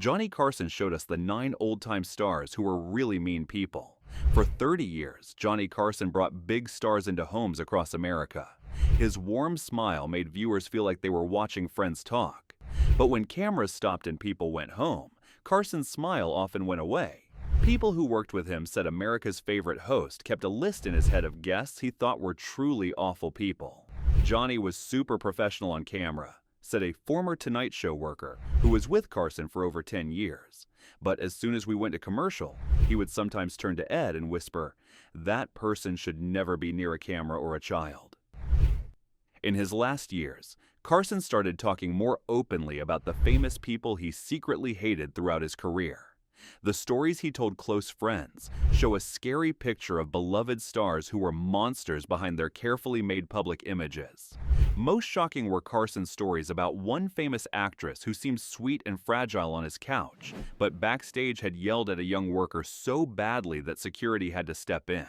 Johnny Carson showed us the 9 old-time stars who were really mean people. For 30 years, Johnny Carson brought big stars into homes across America. His warm smile made viewers feel like they were watching friends talk. But when cameras stopped and people went home, Carson's smile often went away. People who worked with him said America's favorite host kept a list in his head of guests he thought were truly awful people. Johnny was super professional on camera, said a former Tonight Show worker who was with Carson for over 10 years. But as soon as we went to commercial, he would sometimes turn to Ed and whisper, "That person should never be near a camera or a child." In his last years, Carson started talking more openly about the famous people he secretly hated throughout his career. The stories he told close friends show a scary picture of beloved stars who were monsters behind their carefully made public images. Most shocking were Carson's stories about one famous actress who seemed sweet and fragile on his couch, but backstage had yelled at a young worker so badly that security had to step in.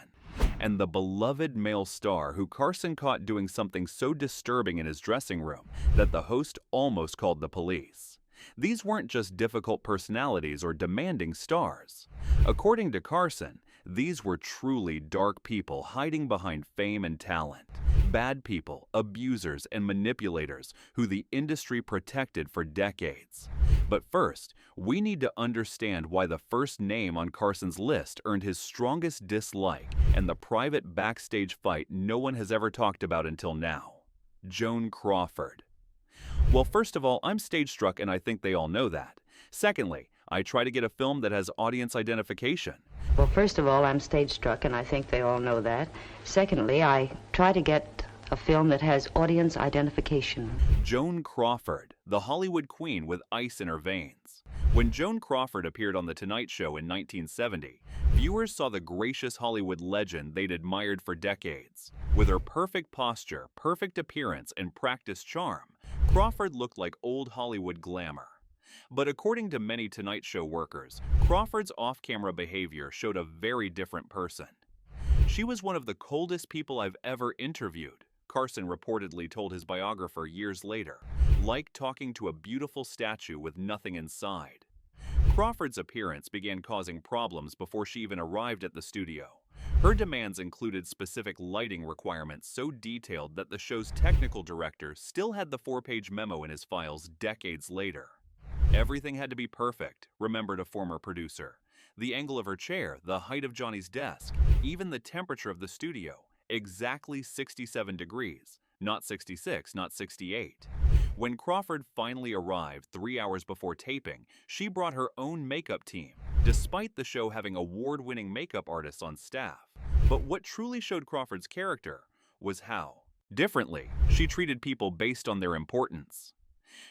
And the beloved male star who Carson caught doing something so disturbing in his dressing room that the host almost called the police. These weren't just difficult personalities or demanding stars. According to Carson, these were truly dark people hiding behind fame and talent. Bad people, abusers, and manipulators who the industry protected for decades. But first, we need to understand why the first name on Carson's list earned his strongest dislike and the private backstage fight no one has ever talked about until now. Joan Crawford. Well, first of all, I'm stage-struck and I think they all know that. Secondly, I try to get a film that has audience identification. Well, first of all, I'm stage-struck and I think they all know that. Secondly, I try to get a film that has audience identification. Joan Crawford, the Hollywood queen with ice in her veins. When Joan Crawford appeared on The Tonight Show in 1970, viewers saw the gracious Hollywood legend they'd admired for decades. With her perfect posture, perfect appearance, and practiced charm, Crawford looked like old Hollywood glamour. But according to many Tonight Show workers, Crawford's off-camera behavior showed a very different person. She was one of the coldest people I've ever interviewed, Carson reportedly told his biographer years later, like talking to a beautiful statue with nothing inside. Crawford's appearance began causing problems before she even arrived at the studio. Her demands included specific lighting requirements so detailed that the show's technical director still had the 4-page memo in his files decades later. Everything had to be perfect, remembered a former producer. The angle of her chair, the height of Johnny's desk, even the temperature of the studio, exactly 67 degrees, not 66, not 68. When Crawford finally arrived 3 hours before taping, she brought her own makeup team, despite the show having award-winning makeup artists on staff. But what truly showed Crawford's character was how differently she treated people based on their importance.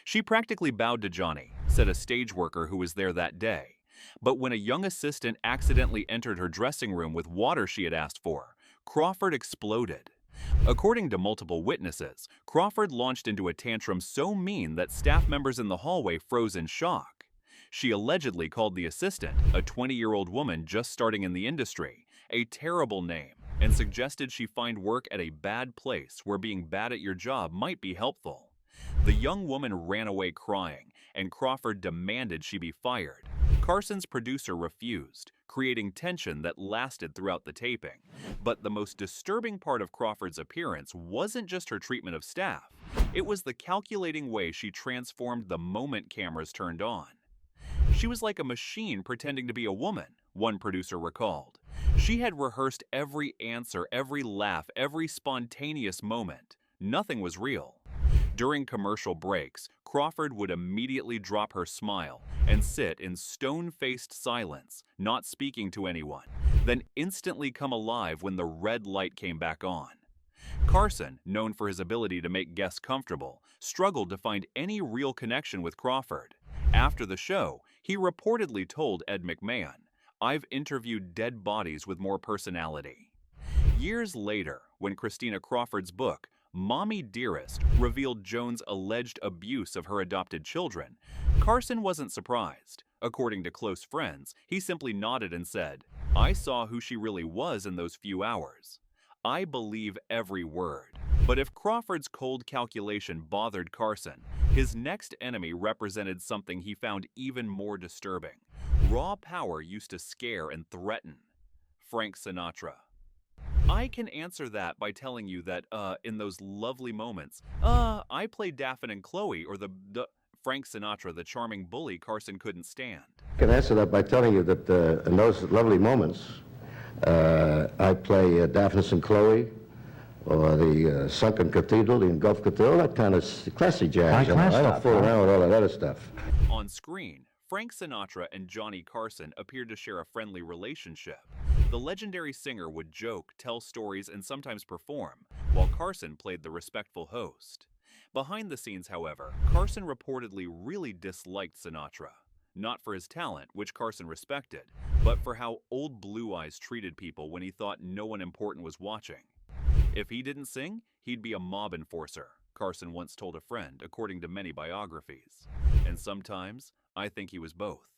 She practically bowed to Johnny, said a stage worker who was there that day. But when a young assistant accidentally entered her dressing room with water she had asked for, Crawford exploded. According to multiple witnesses, Crawford launched into a tantrum so mean that staff members in the hallway froze in shock. She allegedly called the assistant, a 20-year-old woman just starting in the industry, a terrible name, and suggested she find work at a bad place where being bad at your job might be helpful. The young woman ran away crying, and Crawford demanded she be fired. Carson's producer refused, creating tension that lasted throughout the taping. But the most disturbing part of Crawford's appearance wasn't just her treatment of staff. It was the calculating way she transformed the moment cameras turned on. She was like a machine pretending to be a woman, one producer recalled. She had rehearsed every answer, every laugh, every spontaneous moment. Nothing was real. During commercial breaks, Crawford would immediately drop her smile and sit in stone-faced silence, not speaking to anyone, then instantly come alive when the red light came back on. Carson, known for his ability to make guests comfortable, struggled to find any real connection with Crawford. After the show, he reportedly told Ed McMahon, "I've interviewed dead bodies with more personality." Years later, when Christina Crawford's book, Mommy Dearest, revealed Joan's alleged abuse of her adopted children, Carson wasn't surprised. According to close friends, he simply nodded and said, "I saw who she really was in those few hours. I believe every word." But if Crawford's cold calculation bothered Carson, his next enemy represented something he found even more disturbing. Raw power used to scare and threaten. Frank Sinatra. I can answer that by telling you that, in those lovely moments, I played Daphne and Chloe, or the Frank Sinatra, the charming bully Carson couldn't stand. I can answer that by telling you that in those lovely moments, I play Daphne and Chloe, or the Sunken Cathedral, the Engulfed Cathedral, that kind of classy jazz. I don't fool around with all that other stuff. On screen, Frank Sinatra and Johnny Carson appeared to share a friendly relationship. The legendary singer would joke, tell stories, and sometimes perform, while Carson played the respectful host. Behind the scenes, however, Carson reportedly really disliked Sinatra. Not for his talent, which Carson respected, but for how Old Blue Eyes treated people when he thought no one important was watching. If he didn't sing, he'd be a mob enforcer, Carson once told a friend, according to many biographies. And sometimes, I think he was both.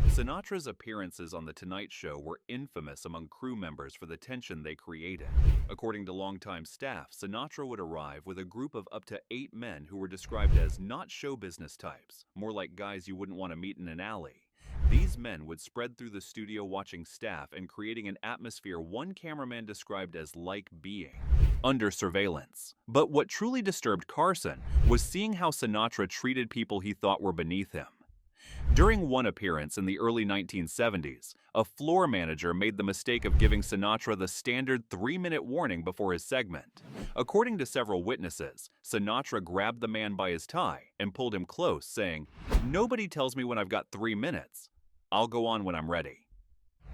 Sinatra's appearances on The Tonight Show were infamous among crew members for the tension they created. According to longtime staff, Sinatra would arrive with a group of up to 8 men who were described as not show business types, more like guys you wouldn't want to meet in an alley. These men would spread through the studio watching staff and creating an atmosphere one cameraman described as like being under surveillance. But what truly disturbed Carson was seeing how Sinatra treated people he thought were beneath him. During one appearance in the early 1970s, a floor manager made the mistake of giving Sinatra the standard 3-minute warning before his segment. According to several witnesses, Sinatra grabbed the man by his tie and pulled him close, saying, "Nobody tells me when I've got 3 minutes. I'll go on when I'm ready."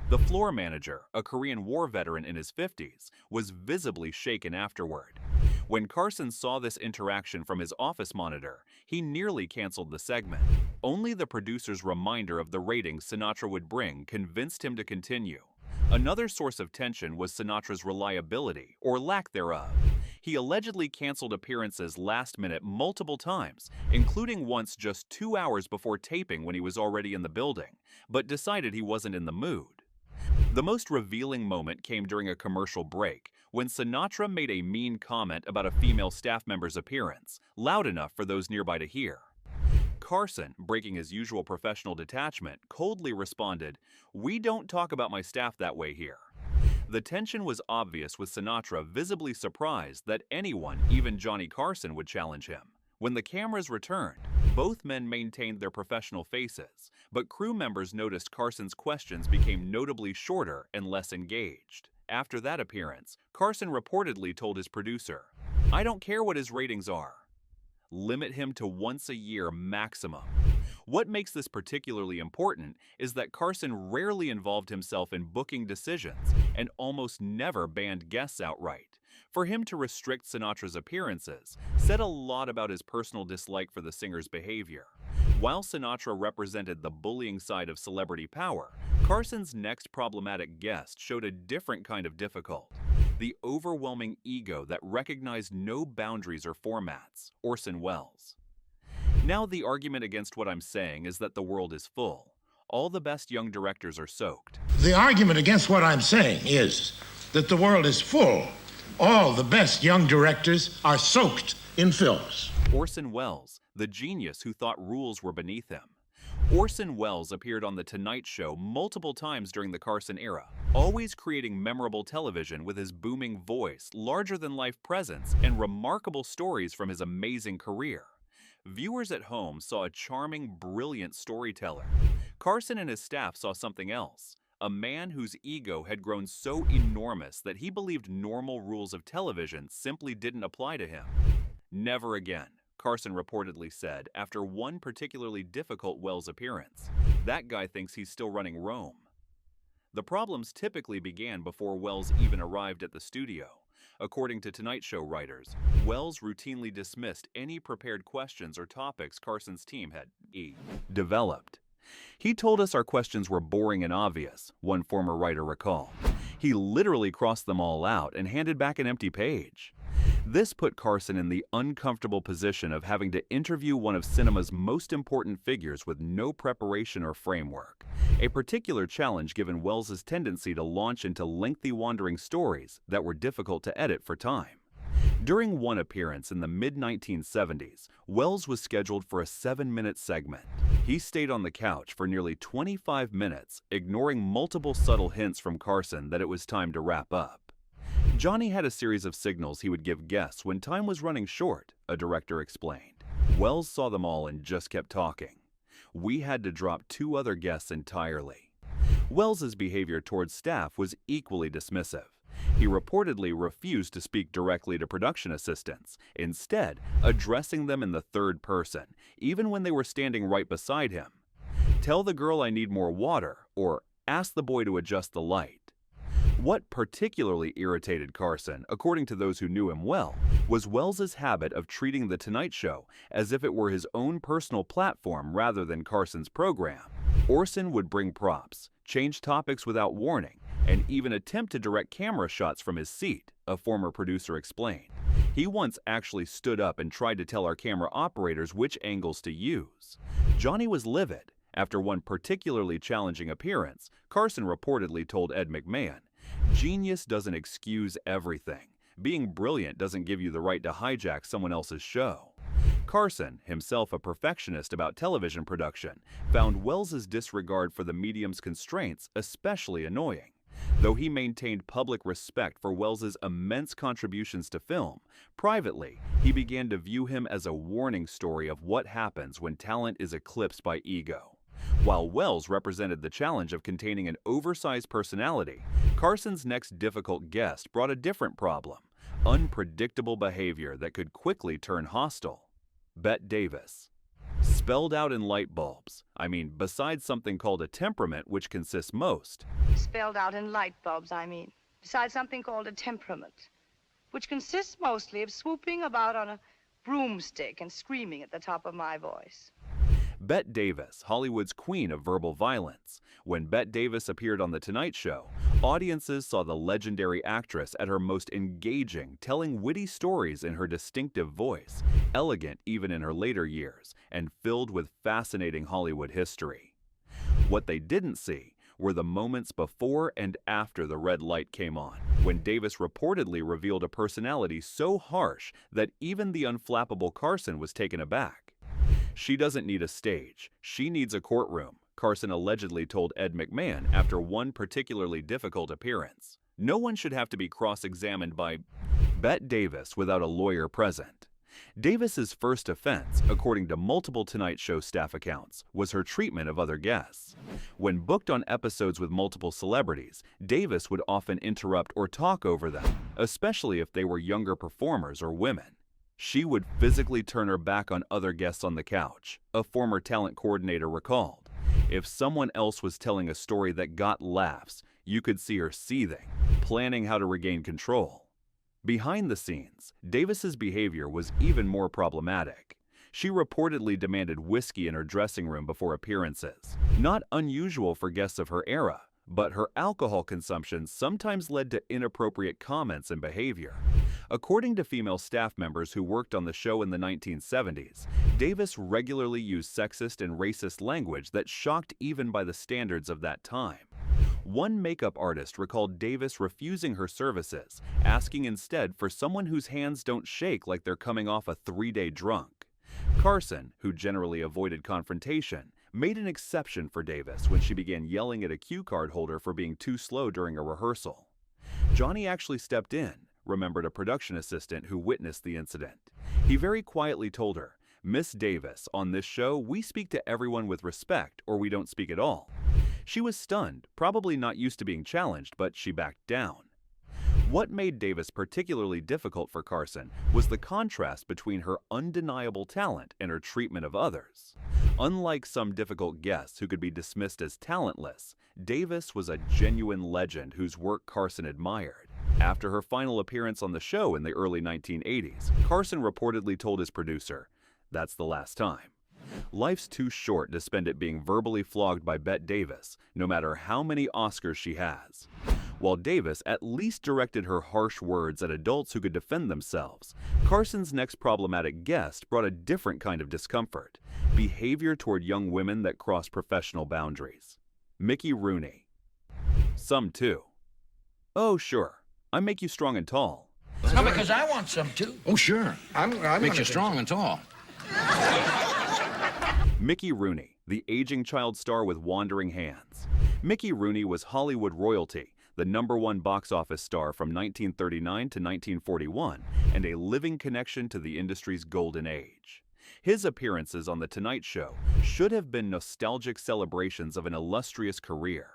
The floor manager, a Korean War veteran in his 50s, was visibly shaken afterward. When Carson saw this interaction from his office monitor, he nearly canceled the segment. Only the producer's reminder of the ratings Sinatra would bring convinced him to continue. Another source of tension was Sinatra's reliability, or lack thereof. He allegedly canceled appearances last minute multiple times, including once just 2 hours before taping when he was already in the building, but decided he wasn't in the mood. The most revealing moment came during a commercial break, when Sinatra made a mean comment about a female staff member's appearance, loud enough for those nearby to hear. Carson, breaking his usual professional detachment, coldly responded, "We don't talk about my staff that way here." The tension was obvious, with Sinatra visibly surprised that anyone, even Johnny Carson, would challenge him. When the cameras returned, both men maintained their professional faces, but crew members noticed Carson's questions became notably shorter and less engaged. After that appearance, Carson reportedly told his producer, "I don't care what his ratings are. Limit him to once a year maximum." What makes this particularly important is that Carson rarely involved himself in booking decisions and almost never banned guests outright. For him to restrict Sinatra's appearances said a lot about his personal dislike for the singer's behavior. While Sinatra represented the bullying side of celebrity power, Carson's next problematic guest showed a different kind of difficult: the overwhelming ego that recognized no boundaries or formats, Orson Welles. Now, the argument against what I'm saying is that the world is full. All the best young directors are soaked. The argument against what I'm saying is that the world is full. All the best young directors are soaked in films. Orson Welles, the genius who thought rules were beneath him. Orson Welles appeared on The Tonight Show multiple times during the Carson era, always creating memorable television with his booming voice, larger-than-life presence, and remarkable stories from his amazing career. Viewers at home saw a charming, brilliant storyteller. Carson and his staff saw something else: a man whose ego had grown so enormous that he believed normal rules of television simply didn't apply to him. "Never again," Carson reportedly said after one particularly difficult Welles appearance. "That guy thinks he's still running Rome." The problems typically began before Welles even arrived at the studio. According to Tonight Show writers, Welles routinely dismissed any prepared questions or topics Carson's team had developed. "He told us our questions were boring and obvious," one former writer recalled. "He literally crossed them all out and handed back an empty page." This put Carson in the uncomfortable position of having to interview one of cinema's most important figures with no preparation or framework, a particular challenge given Welles' tendency to launch into lengthy wandering stories that were difficult to edit for time. During one appearance in the mid-1970s, Wells was scheduled for a 7-minute segment. He stayed on the couch for nearly 25 minutes, ignoring multiple subtle hints from Carson that it was time to wrap up. Johnny had a series of signals he would give guests when time was running short, a director explained. Wells saw them all and just kept talking. We had to drop 2 other guests entirely. Wells's behavior towards staff was equally dismissive. He reportedly refused to speak directly to production assistants, instead addressing them in the third person, even when they were standing right beside him. "Tell the girl I need more water," or "ask the boy to adjust the light." What particularly irritated Carson, according to those who knew him well, was Wells's habit of treating The Tonight Show as if it were his own personal platform rather than Carson's program. Orson would bring props, change topics without warning, and even attempt to direct camera shots from his seat, a former producer explained. He once actually stood up and tried to tell our camera operators which angles to use. Johnny was livid. After one particularly challenging appearance, Carson reportedly told Ed McMahon, "Genius doesn't excuse everything. Being brilliant doesn't give you the right to hijack someone else's show." Carson, himself a perfectionist about television production, found Wells's disregard for the medium's constraints especially annoying. Though he maintained public respect for Wells's immense contributions to film, privately, he began to view him as a warning story of what happens when talent is eclipsed by ego. While Wells represented the challenge of containing an oversized personality, Carson's next difficult guest brought a different problem: unpredictable behavior that could quickly turn hostile. Bette Davis. Spelled out in light bulbs. I mean, besides something called a temperament, which consists most. Spelled out in light bulbs, I mean. Besides something called a temperament, which consists mostly of swooping about on a broomstick and screaming at the top of my voice. Bette Davis, Hollywood's queen of verbal violence. When Bette Davis appeared on The Tonight Show, audiences saw the legendary actress at her most engaging, telling witty stories in her distinctive voice, elegant even in her later years, and filled with fascinating Hollywood history. What they didn't see were the moments before and after the red light came on, when Davis reportedly revealed a personality so harsh that even the unflappable Carson was taken aback. "She doesn't need a stage, she needs a courtroom," Carson allegedly told Ed McMahon after one particularly difficult appearance. No one should have to be cross-examined by Bette Davis without a lawyer present. Davis's first offense, according to multiple Tonight Show staff accounts, was her treatment of other guests. When booked on episodes with multiple celebrities, Davis would often interrupt or talk over them, especially if they were younger performers or women. She would physically turn her back on other guests on the couch, a former talent coordinator recalled. If someone else was telling a story that got laughs, you could see her seething, planning how to regain control. Behind the scenes, Davis's behavior was even more problematic. She reportedly demanded whiskey in her dressing room before appearances. Not unusual for guests of her era, but her alcohol consumption sometimes led to inappropriate comments and behavior. According to female staff members who worked on the show in the 1970s, Davis regularly used sexist and racist language that shocked even by the standards of that time. One makeup artist recalled Davis refusing her services, asking instead for someone whose hands don't shake like they're coming off a 3-day drunk. Carson, who generally avoided confrontation, made an exception for Davis when she began yelling at a cue card holder for being too slow during a rehearsal. Johnny actually stepped in, remembered a production assistant who witnessed the incident. He very quietly told her, "Miss Davis, on this show, we speak to everyone with respect or we don't speak at all." She was stunned, probably not used to being challenged, but she backed down. What made Davis particularly difficult for Carson was the contrast between her undeniable talent and her treatment of others. Unlike some difficult guests who could be dismissed as talentless, Davis was a genuine legend whose work Carson admired. After her final appearance on the show in the early 1980s, Carson reportedly told his producer, "That's the last time." Life's too short to spend it being verbally flogged by Bette Davis, no matter how many Oscars she has. While Davis at least directed her harsh words at adults who could defend themselves, Carson's next problematic guest brought a different kind of discomfort: behavior toward young women that crossed professional boundaries. Mickey Rooney. Some too. "Oh, sure, I make you strong and tall." No, because I want some too. Oh, sure. I'm Makes you strong and tall. Mickey Rooney, the aging child star with wandering hands. Mickey Rooney was Hollywood royalty, the #1 box office star from 1939 to 1941, and a living connection to the industry's golden age. His appearances on The Tonight Show should have been nostalgic celebrations of an illustrious career.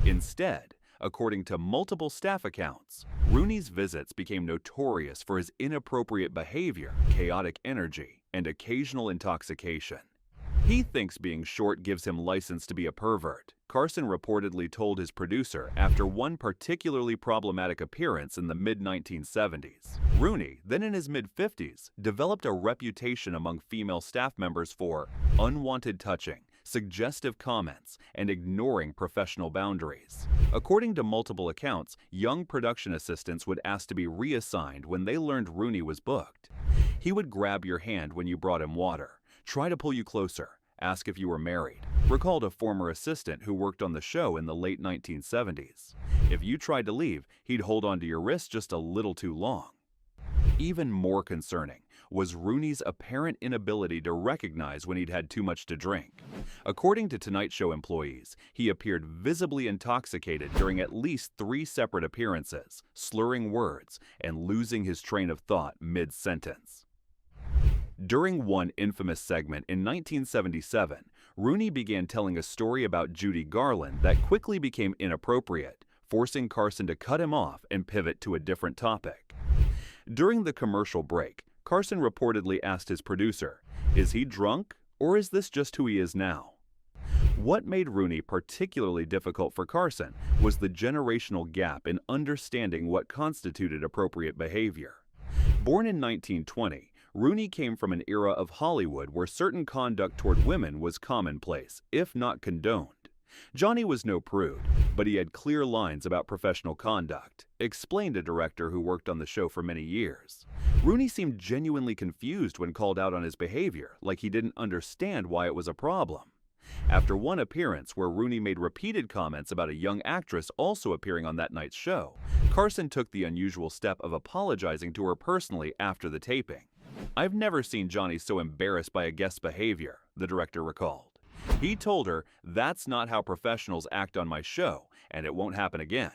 Instead, according to multiple staff accounts, Rooney's visits became notorious for his inappropriate behavior, chaotic energy, and occasional intoxication. He thinks being short gives him license to be a pervert, Carson reportedly told his producer after one particularly problematic appearance in the mid-1970s. Rooney, then in his mid-50s, developed a reputation among female staff members for unwanted touching, suggestive comments, and ignoring professional boundaries. According to multiple accounts, young production assistants would ask to be reassigned when they learned Rooney was booked. He would grab your hand when you brought him water, try to pull you closer, ask if you were married, recalled a former assistant who worked on the show in the late 1970s. If you tried to leave, he'd hold onto your wrist just a little too long. Even more concerning was Rooney's apparent inability to recognize when he'd had too much to drink. According to Tonight Show employees, he appeared visibly intoxicated during at least 3 separate appearances, slurring words and losing his train of thought mid-sentence. During one infamous segment in 1977, Rooney began telling a story about Judy Garland that quickly became inappropriate, forcing Carson to cut him off and pivot to a different topic. During the commercial break, Carson reportedly asked his producer, "Is he drunk, or is this just who he is now?" What made Rooney particularly difficult for Carson was the generational gap in understanding what constituted appropriate behavior. Born in 1920, Rooney came from an era of Hollywood where certain conduct toward women was commonplace, if not condoned. Johnny was no prude, but he had clear lines about professional conduct, explained a director who worked on the show for many years. Rooney seemed genuinely confused when called out on his behavior, like he didn't understand why it was a problem. After one appearance where Rooney made repeated comments about a young actress also appearing on that night's show, Carson took the unusual step of apologizing to her personally after the taping. "I've never seen Johnny so embarrassed by a guest's behavior," the director recalled. He told her, "That's not how professionals act on my show, and it won't happen again."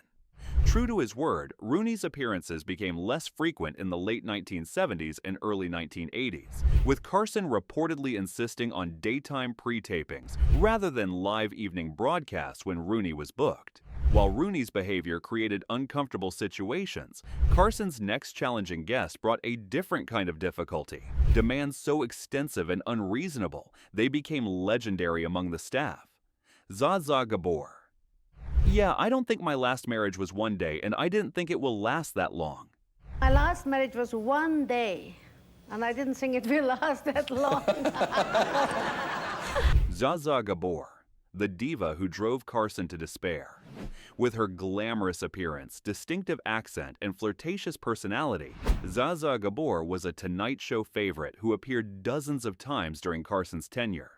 True to his word, Rooney's appearances became less frequent in the late 1970s and early 1980s, with Carson reportedly insisting on daytime pre-tapings rather than live evening broadcasts when Rooney was booked. While Rooney's behavior created uncomfortable situations, Carson's next challenging guest brought a different kind of difficulty. Demands so extensive and unreasonable, they became legendary among the staff. Zsa Zsa Gabor. "Yeah, I don't think my last marriage was one day, and I didn't think it will last that long." My last marriage was one day, and I didn't think it will last that long. Zsa Zsa Gabor, the diva who drove Carson to despair. With her glamorous appearance, distinctive accent, and flirtatious personality, Zsa Zsa Gabor was a Tonight Show favorite who appeared dozens of times during Carson's tenure.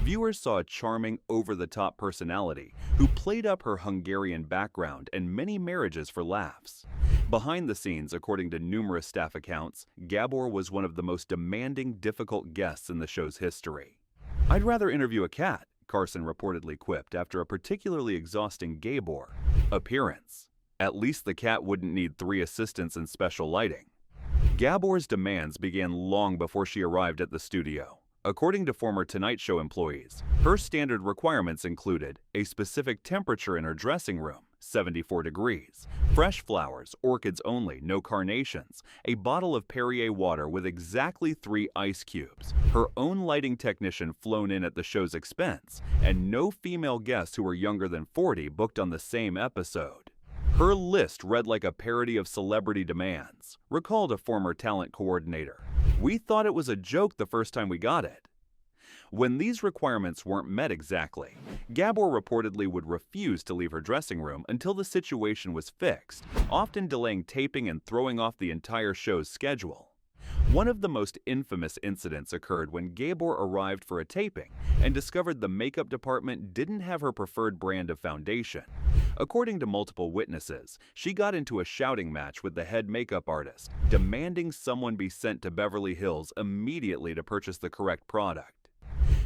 Viewers saw a charming, over-the-top personality who played up her Hungarian background and many marriages for laughs. Behind the scenes, according to numerous staff accounts, Gabor was one of the most demanding, difficult guests in the show's history. "I'd rather interview a cat," Carson reportedly quipped after a particularly exhausting Gabor appearance. At least the cat wouldn't need 3 assistants and special lighting. Gabor's demands began long before she arrived at the studio. According to former Tonight Show employees, her standard requirements included a specific temperature in her dressing room, 74 degrees, fresh flowers, orchids only, no carnations, a bottle of Perrier water with exactly 3 ice cubes, her own lighting technician flown in at the show's expense, and no female guests who were younger than 40 booked on the same episode. Her list read like a parody of celebrity demands, recalled a former talent coordinator. "We thought it was a joke the first time we got it." When these requirements weren't met exactly, Gabor reportedly would refuse to leave her dressing room until the situation was fixed, often delaying taping and throwing off the entire show's schedule. One of the most infamous incidents occurred when Gabor arrived for a taping and discovered the makeup department didn't have her preferred brand of foundation. According to multiple witnesses, she got into a shouting match with the head makeup artist, demanding someone be sent to Beverly Hills immediately to purchase the correct product.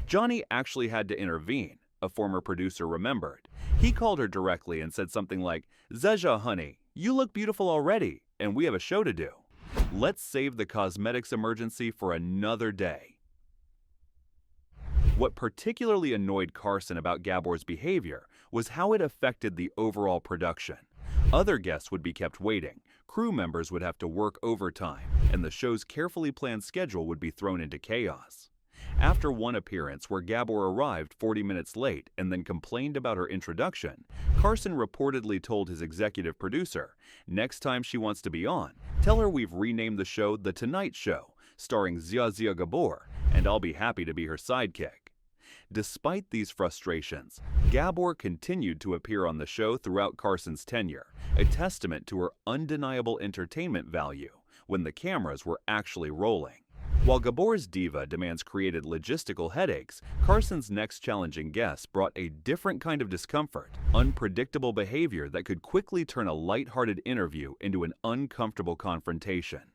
Johnny actually had to intervene, a former producer remembered. He called her directly and said something like, "Zeja, honey, you look beautiful already, and we have a show to do. Let's save the cosmetics emergency for another day." What particularly annoyed Carson about Gabor's behavior was how it affected the overall production. Other guests would be kept waiting, crew members would have to work overtime, and the show's carefully planned schedule would be thrown into chaos. After one appearance where Gabor arrived 40 minutes late and then complained about her introduction, Carson reportedly told his executive producer, "Next time she wants to be on, tell her we've renamed the show The Tonight Show, starring Zia Gabor, and I'll be happy to be her sidekick." Despite these frustrations, Gabor continued to appear on the show throughout Carson's tenure, a testament to her undeniable entertainment value when the cameras were actually rolling. While Gabor's diva demands created logistical headaches, Carson's next challenging guest brought a different kind of discomfort, unpredictable behavior that could quickly turn a lighthearted interview into an uncomfortable confrontation.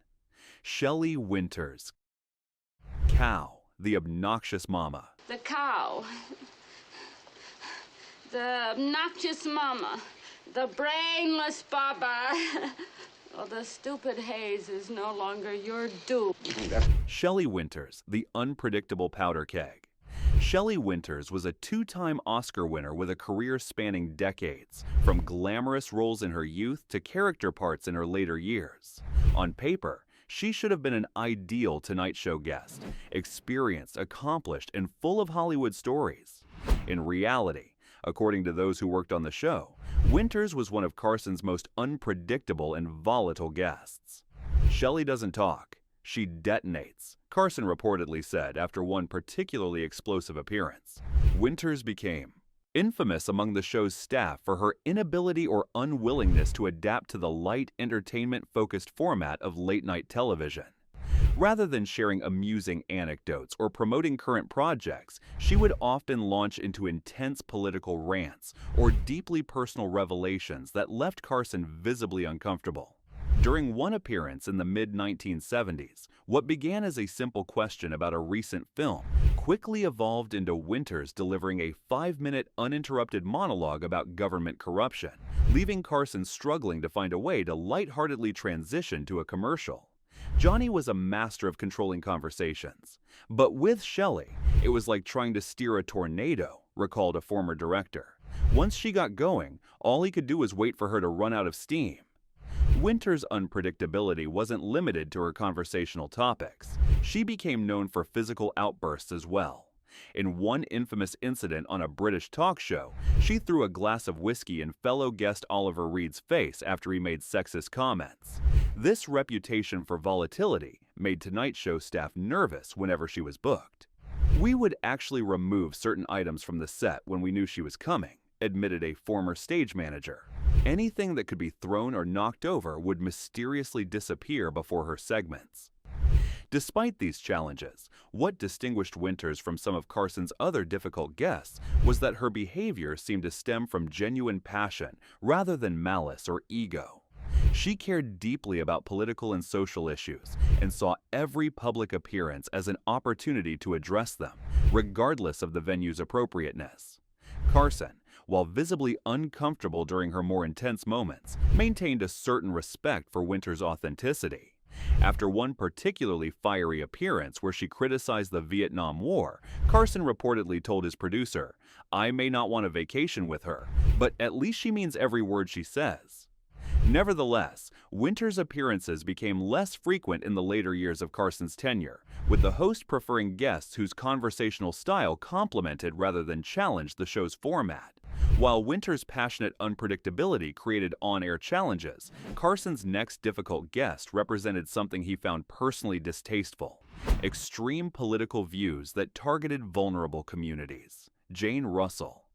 Shelley Winters. Cow, the obnoxious mama. The cow, the obnoxious mama, the brainless baba. Oh, the stupid haze is no longer your due. Shelley Winters, the unpredictable powder keg. Shelley Winters was a two-time Oscar winner with a career spanning decades, from glamorous roles in her youth to character parts in her later years. On paper, she should have been an ideal Tonight Show guest, experienced, accomplished, and full of Hollywood stories. In reality, according to those who worked on the show, Winters was one of Carson's most unpredictable and volatile guests. Shelley doesn't talk, she detonates, Carson reportedly said after one particularly explosive appearance. Winters became infamous among the show's staff for her inability or unwillingness to adapt to the light, entertainment-focused format of late-night television. Rather than sharing amusing anecdotes or promoting current projects, she would often launch into intense political rants or deeply personal revelations that left Carson visibly uncomfortable. During one appearance in the mid-1970s, what began as a simple question about a recent film quickly evolved into Winters delivering a 5-minute uninterrupted monologue about government corruption, leaving Carson struggling to find a way to lightheartedly transition to a commercial. Johnny was a master of controlling conversations, but with Shelley, it was like trying to steer a tornado, recalled a former director. Once she got going, all he could do was wait for her to run out of steam. Winters' unpredictability wasn't limited to her conversational topics. She became known for physical outbursts as well. In one infamous incident on a British talk show, she threw a glass of whiskey in fellow guest Oliver Reed's face after he made sexist comments. This reputation for volatility made Tonight Show staff nervous whenever she was booked. "We would actually remove certain items from the set when we knew she was coming," admitted a former stage manager. Anything that could be thrown or knocked over would mysteriously disappear before her segments. Despite these challenges, what distinguished Winters from some of Carson's other difficult guests was that her behavior seemed to stem from genuine passion rather than malice or ego. She cared deeply about political and social issues and saw every public appearance as an opportunity to address them, regardless of the venue's appropriateness. Carson, while visibly uncomfortable during her more intense moments, maintained a certain respect for Winters' authenticity. After one particularly fiery appearance where she criticized the Vietnam War, Carson reportedly told his producer, "I may not want a vacation with her, but at least she means every word she says." Nevertheless, Winters' appearances became less frequent in the later years of Carson's tenure, with the host preferring guests whose conversational style complemented rather than challenged the show's format. While Winters' passionate unpredictability created on-air challenges, Carson's next difficult guest represented something he found personally distasteful: extreme political views that targeted vulnerable communities. Jane Russell.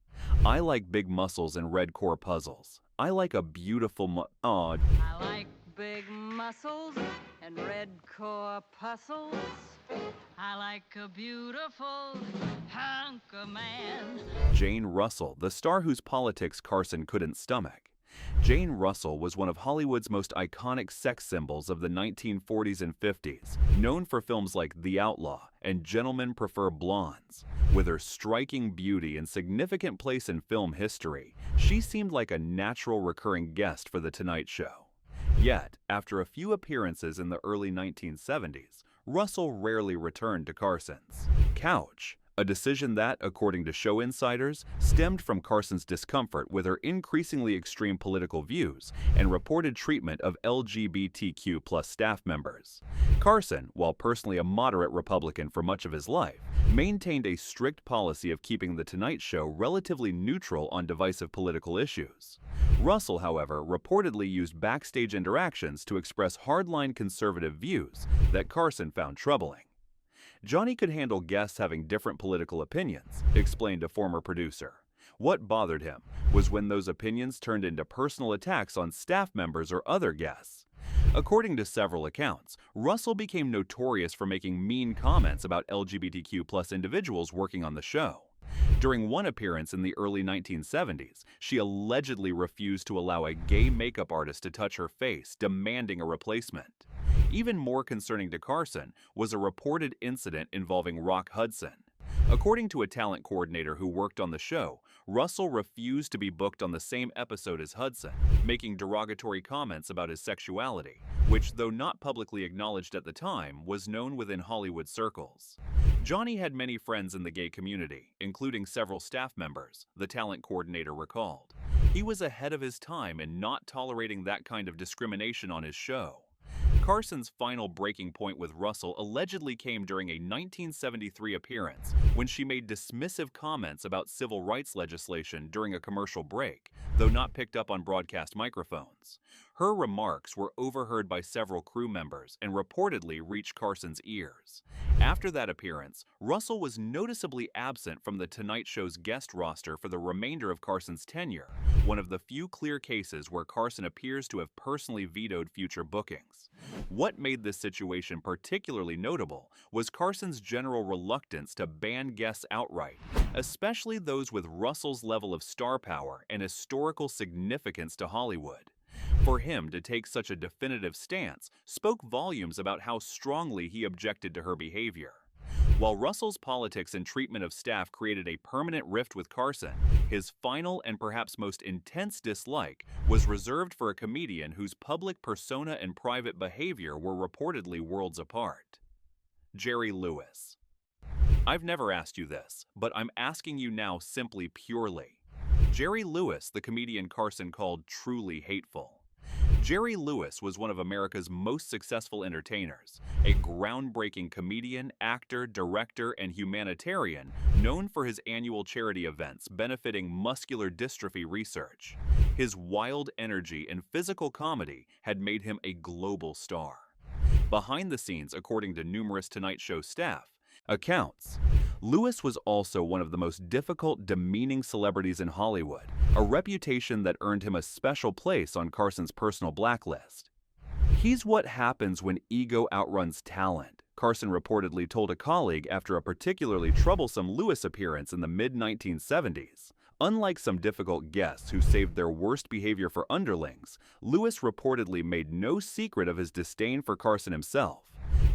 "I like big muscles and red core puzzles. I like a beautiful I like big muscles and red corpuscles. I like a beautiful hunk of man. Jane Russell, the star whose politics Carson couldn't stomach. Jane Russell was one of Hollywood's most iconic sex symbols of the 1940s and 50s, known for films like The Outlaw and Gentlemen Prefer Blondes. With her striking beauty and significant place in film history, she seemed like a natural recurring guest for The Tonight Show. Yet, after a few appearances in the early 1970s, Russell rarely returned to Carson's couch, a decision that, according to show insiders, stemmed from Carson's discomfort with her increasingly extreme political views and reported treatment of LGBTQ+ staff members. Carson, while personally a moderate Republican for much of his life, maintained a strict policy of keeping The Tonight Show relatively neutral on divisive political issues. Russell, however, reportedly used backstage interactions to express hardline conservative views that Carson found troubling. Johnny could handle guests having different political opinions, explained a former producer. What bothered him was when those opinions turned into personal attacks on staff members or other guests. According to several accounts, Russell became notorious for making mean comments about LGBTQ+ individuals working on the show. During one appearance in the early 1970s, she allegedly refused to allow a gay makeup artist to touch her face, demanding a replacement. Even more concerning to Carson was a reported incident involving Rock Hudson. According to a talent coordinator who worked on the show, Russell refused to be booked on the same episode as Hudson, making derogatory comments about his sexuality, which, though not publicly acknowledged at the time, was known within Hollywood circles. Johnny had many friends in the gay community, including several staff members, the talent coordinator recalled. He was ahead of his time in not tolerating that kind of discrimination on his show. Carson's final breaking point with Russell allegedly came during a 1973 appearance when she made dismissive comments about civil rights legislation during a commercial break, though not picked up on broadcast microphones. Her remarks were overheard by several crew members and reportedly reached Carson's ears. After that appearance, Russell was noticeably absent from The Tonight Show's guest roster for the remainder of Carson's tenure, one of the few clear cases where Carson appears to have personally vetoed future bookings. What made this situation particularly notable was Carson's general reluctance to ban guests outright, especially those with Russell's level of star power and historical significance to Hollywood. For him to take such a definitive stance spoke volumes about how strongly he objected to her behavior. While Russell's politics and treatment of staff created a permanent rift with Carson, his final and perhaps most intense dislike was reserved for a comedian whose public persona and private behavior were reportedly worlds apart. Jerry Lewis. I've never asked you this, but I'm asking you now simply purely. Jerry Lewis, the comedian Carson called truly hateful. Jerry Lewis was one of America's most successful entertainers, a groundbreaking comedian, actor, director, and humanitarian known for his annual charity events benefiting muscular dystrophy research. His wild energy and physical comedy had made him a global star. Behind the scenes, according to numerous Tonight Show staff accounts, Lewis was also one of the most difficult, demeaning celebrities in Hollywood, a reputation that earned him a special place on Carson's personal blacklist. He's what happens when ego outruns talent, Carson reportedly told a colleague after a particularly troublesome Lewis appearance in the mid-1970s. Unlike some difficult guests who saved their worst behavior for underlings, Lewis reportedly made no secret of his disdain for Carson himself.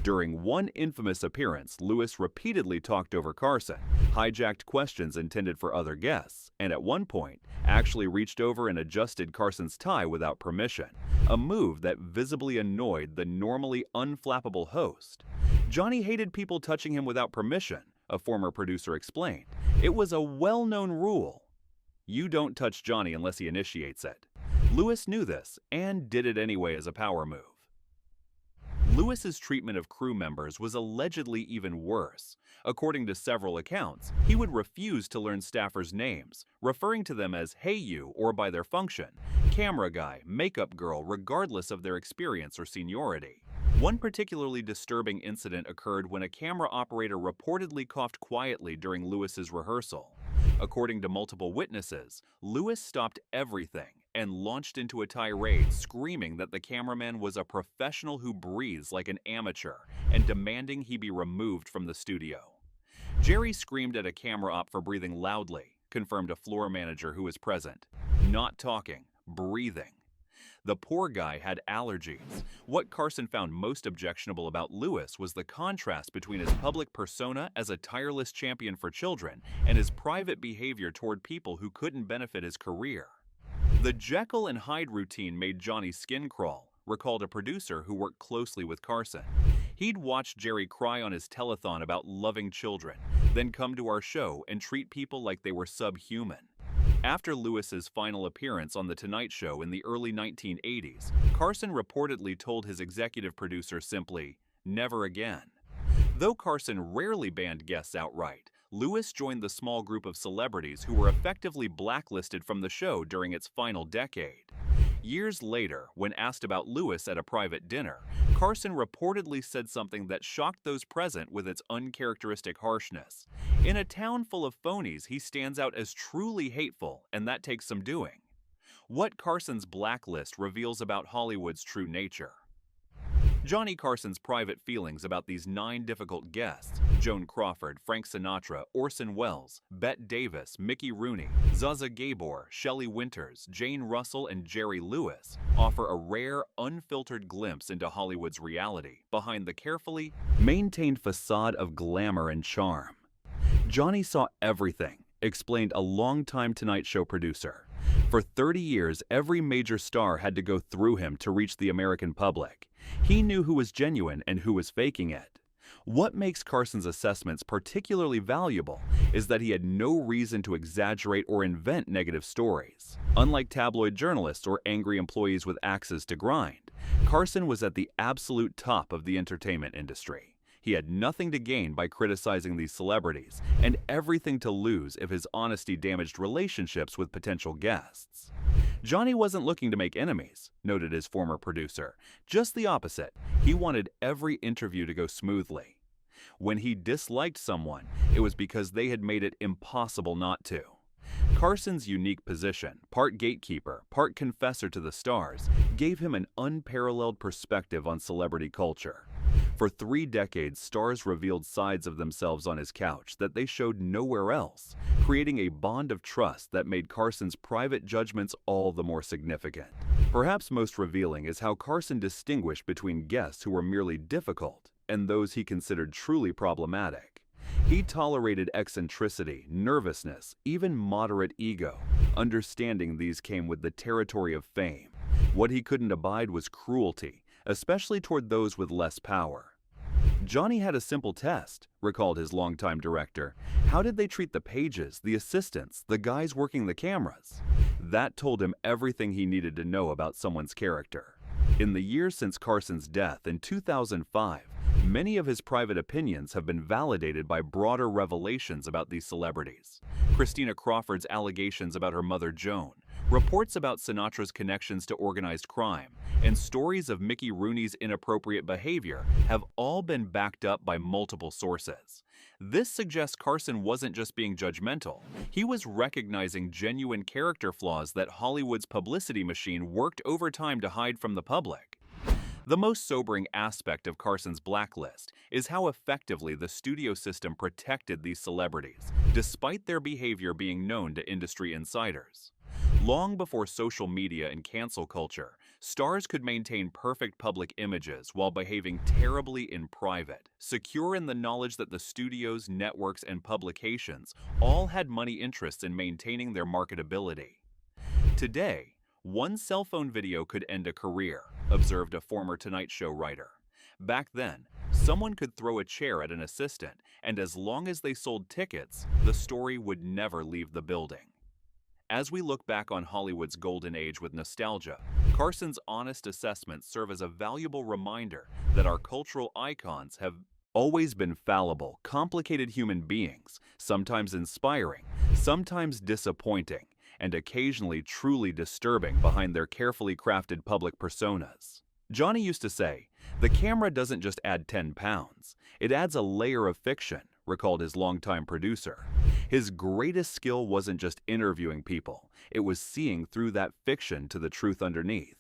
During one infamous appearance, Lewis repeatedly talked over Carson, hijacked questions intended for other guests, and at one point, actually reached over and adjusted Carson's tie without permission, a move that visibly annoyed the normally unflappable host. Johnny hated people touching him without permission, a former producer explained. It was a well-known rule. You don't touch Johnny unless he initiates it. Lewis knew this and did it anyway as a power move. Lewis's treatment of crew members was allegedly even worse. According to several accounts, he would refuse to learn staffers' names, referring to them as "hey you" or by their function, camera guy, makeup girl, regardless of their experience or seniority. One particularly disturbing incident occurred when a camera operator reportedly coughed quietly during Lewis's rehearsal. According to multiple witnesses, Lewis stopped everything and launched into a tirade screaming that the cameraman was a professional who breathes like an amateur and demanding he be removed from the studio. Jerry screamed at a camera op for breathing loudly, confirmed a floor manager who was present. Not talking, breathing. The poor guy had allergies. What Carson found most objectionable about Lewis was the contrast between his public persona as a tireless champion for children and his private behavior toward people who couldn't benefit his career. The Jekyll and Hyde routine made Johnny's skin crawl, recalled a producer who worked closely with Carson. He'd watch Jerry cry on his telethon about loving children, then come to our show and treat people like they were subhuman. After Lewis's final appearance on The Tonight Show in the early 1980s, Carson reportedly told his executive producer simply, "Never again." Though Carson rarely banned guests outright, Lewis joined the small group of celebrities who were effectively blacklisted from the show during its final decade. Years later, when asked about Lewis at a private dinner, Carson reportedly said something that shocked those present with its uncharacteristic harshness. In a town full of phonies, he stands out as truly hateful, and that takes some doing. What Carson's blacklist reveals about Hollywood's true nature. Johnny Carson's private feelings about these 9 difficult guests, Joan Crawford, Frank Sinatra, Orson Welles, Bette Davis, Mickey Rooney, Zsa Gabor, Shelley Winters, Jane Russell, and Jerry Lewis, offer a rare, unfiltered glimpse into Hollywood's reality behind the carefully maintained facade of glamour and charm. Johnny saw everything, explained a longtime Tonight Show producer. For 30 years, every major star had to go through him to reach the American public. He knew who was genuine and who was faking it. What makes Carson's assessments particularly valuable is that he had no reason to exaggerate or invent negative stories. Unlike tabloid journalists or angry employees with axes to grind, Carson was at the absolute top of the entertainment industry. He had nothing to gain by criticizing these celebrities, and everything to lose if his honesty damaged relationships with potential guests. Johnny wasn't looking to make enemies, noted his former producer. Just the opposite. He wanted every interview to go smoothly. When he disliked someone, it was because they had made it impossible not to. Carson's unique position, part gatekeeper, part confessor to the stars, gave him an unparalleled perspective on celebrity culture. For 3 decades, stars revealed sides of themselves on his couch that they showed nowhere else, creating a bond of trust that made Carson's private judgments all the more significant. Perhaps most revealing is how Carson distinguished between guests who were merely difficult and those he considered truly problematic. He tolerated eccentricity, nervousness, even moderate ego. Understanding these came with the territory of fame. What he couldn't abide was cruelty, especially toward those with less power. Johnny had a simple test, recalled his longtime director. How did they treat the pages, the assistants, the guys working the cameras? That told him everything he needed to know about someone's character. In the years since Carson's death in 2005, many of his private opinions have been validated by broader revelations about these celebrities. Christina Crawford's allegations about her mother Joan, reports about Sinatra's connections to organized crime, and stories of Mickey Rooney's inappropriate behavior have all been backed up by multiple sources. This suggests Carson wasn't just being judgmental. He was recognizing genuine character flaws that Hollywood's publicity machine worked overtime to hide from the public. The most sobering aspect of Carson's blacklist is how effectively the studio system protected these celebrities, despite their behavior being known to industry insiders. Long before social media and cancel culture, stars could maintain perfect public images while behaving terribly in private, secure in the knowledge that the studios, networks, and publications all had money interests in maintaining their marketability. Today, one cell phone video could end a career, observed a former Tonight Show writer. Back then, someone could throw a chair at an assistant, and as long as they sold tickets, the story would never leave the building. As we look back on Hollywood's golden age with nostalgia, Carson's honest assessments serve as a valuable reminder that our cultural icons have always been fallible, complicated human beings, sometimes inspiring, sometimes disappointing, and occasionally truly disturbing behind their carefully crafted public personas. Johnny used to say, "The camera doesn't just add 10 pounds, it adds a layer of fiction, recalled his longtime producer. His greatest skill wasn't just interviewing people, it was seeing through that fiction to the truth underneath.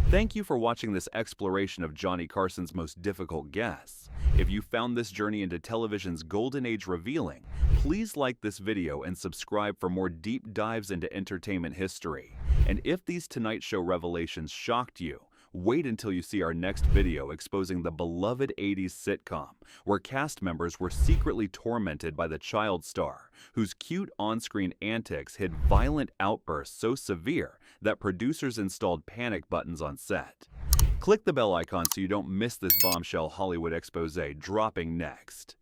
Thank you for watching this exploration of Johnny Carson's most difficult guests. If you found this journey into television's golden age revealing, please like this video and subscribe for more deep dives into entertainment history. And if these Tonight Show revelations shocked you, wait until you see our next video exposing the beloved 80s sitcom, where cast members were secretly tormented by the child star, whose cute on-screen antics hid violent outbursts so severe that producers installed panic buttons on set. Click the bell icon so you don't miss this bombshell Hollywood expose dropping next.